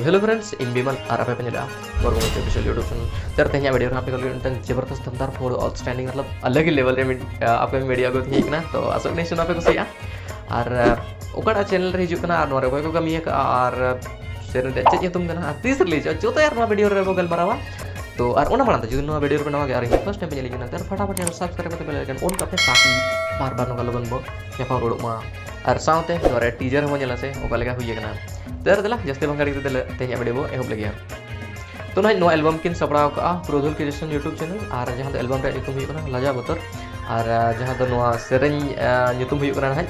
hello friends इन बीमन और आप पे MURMU Gusti official YouTube channel तर तेज वीडियो आप जबरदस्त दमदार फोर आउटस्टैंडिंग मतलब अलग ही लेवल रे आपको वीडियो को थीकना तो आसो नहीं सुना पे कुछ और ओकड़ा चैनल रे हिजुक ना और को कमी और सेरेन रे चेक तुम देना तीस ली जो तो यार ना वीडियो रे गल मरावा तो और ओना मानता जुदी ना वीडियो पे नवा यार फर्स्ट टाइम पे चली ना तर फटाफट चैनल सब्सक्राइब करते बेल आइकन ऑन करते ताकि बार-बार नोका लगन बो केफा रोड मा और साउते नोरे टीजर हो जला से ओका लेगा हुई ना तर दला जस्ते बंगाड़ी ते तेज वीडियो बो एहब लगिया तो ना नो एल्बम किन सपड़ाव का पुरुधुल क्रिएशन यूट्यूब चैनल और जहां दो एल्बम रे ᱧᱩᱛᱩᱢ हुई कना लाजा बतर और जहां दो नोआ सेरेंज ᱧᱩᱛᱩᱢ हुई कना है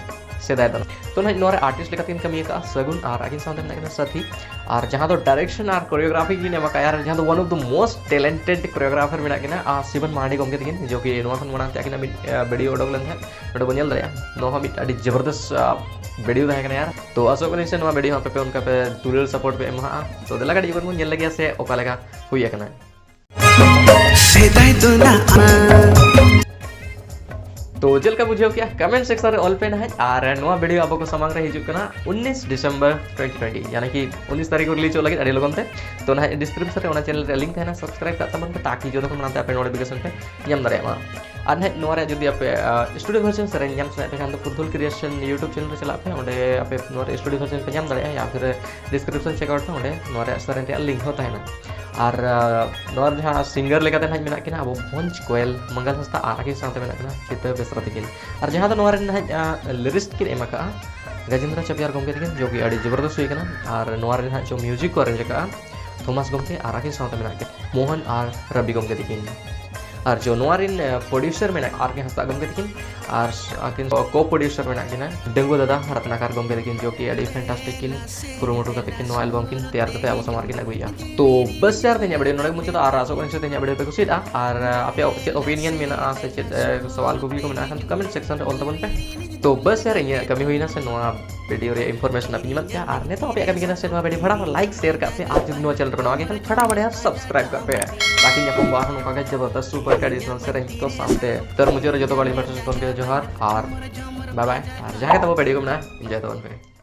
सेदाय दोना तो ना नोरे आर्टिस्ट लेका तीन कमी का सगुन और आगिन साउंड में साथी और जहां तो डायरेक्शन और कोरियोग्राफी की ने बका यार जहां तो one of the most talented choreographer मेना किना सिबन मार्डी गमके तिन जो कि नोआ खन मना ताकिना वीडियो ओडोग लन है नोडो बनेल दया नो हम अडी जबरदस्त वीडियो है यार तो आशा करी से नोआ वीडियो पे उनका पे तुरल सपोर्ट पे एमा तो दला गाड़ी बन नेल लगे से ओका लगा हुई कना सेदाय दोना तो जल का बुझे क्या कमेंट सेक्शन रे ऑल पे है और नोआ वीडियो आपको समांग रे हिजुक कना 19 दिसंबर 2020 यानी कि 19 तारीख को रिलीज हो लगे अड़ी लगन थे तो ना डिस्क्रिप्शन रे ओना चैनल रे लिंक है ना सब्सक्राइब करता मन पे ताकि जो तो बनाते पे नोटिफिकेशन पे यम दरे मा और ना नोआ रे जदी आप स्टूडियो वर्जन से यम से पे खान तो पुरुधुल क्रिएशन यूट्यूब चैनल रे चला पे ओडे आप नोआ रे स्टूडियो वर्जन पे यम दरे या फिर डिस्क्रिप्शन चेक आउट पे ओडे नोआ रे सरेन रे लिंक होता है ना और नोर जहां सिंगर लेकाते ना मेना किना अब भंज कोयल मंगल हंसदा आगे साथे मेना किना चिता बेसरा तिकिन और जहां तो नोर ना लिरिस्ट किन एमा का गजेंद्र चपेयार गमके तिकिन जो कि अड़ी जबरदस्त हुई कना और नोर ना जो म्यूजिक को अरेंज का थॉमस गमके और आगे साथे मेना के मोहन और रवि गमके तिकिन और जो नोरिन प्रोड्यूसर में आर के हंसदा गमके तिकिन और आकिन को प्रोड्यूसर में किना डंगुआ दादा रत्नाकर गमके तिकिन जो कि अड़ी फैंटास्टिक किन प्रोमोटर का तिकिन नो एल्बम किन तैयार करते अब समार किन अगुया तो बस यार तेज वीडियो नोडे मुझे तो आर आसो कने से तेज वीडियो पे कुछ और आपे चेक ओपिनियन में ना से चेक सवाल को भी को मेना कमेंट सेक्शन रे ऑल तबन पे तो बस यार ये कमी हुई ना से नोआ वीडियो रे इंफॉर्मेशन आप निमत क्या और ने तो आप कमी से नोआ वीडियो फटाफट लाइक शेयर करते आज नोआ चैनल पर नवा के फटाफट यार सब्सक्राइब करते ताकि ये बाहर नो का जबरदस्त सुपर ट्रेडिशनल सेरेंज को सामने तर मुझे जो तो बड़ी इंफॉर्मेशन के जोहार और बाय बाय और जहां तक वो वीडियो को ना एंजॉय तो पे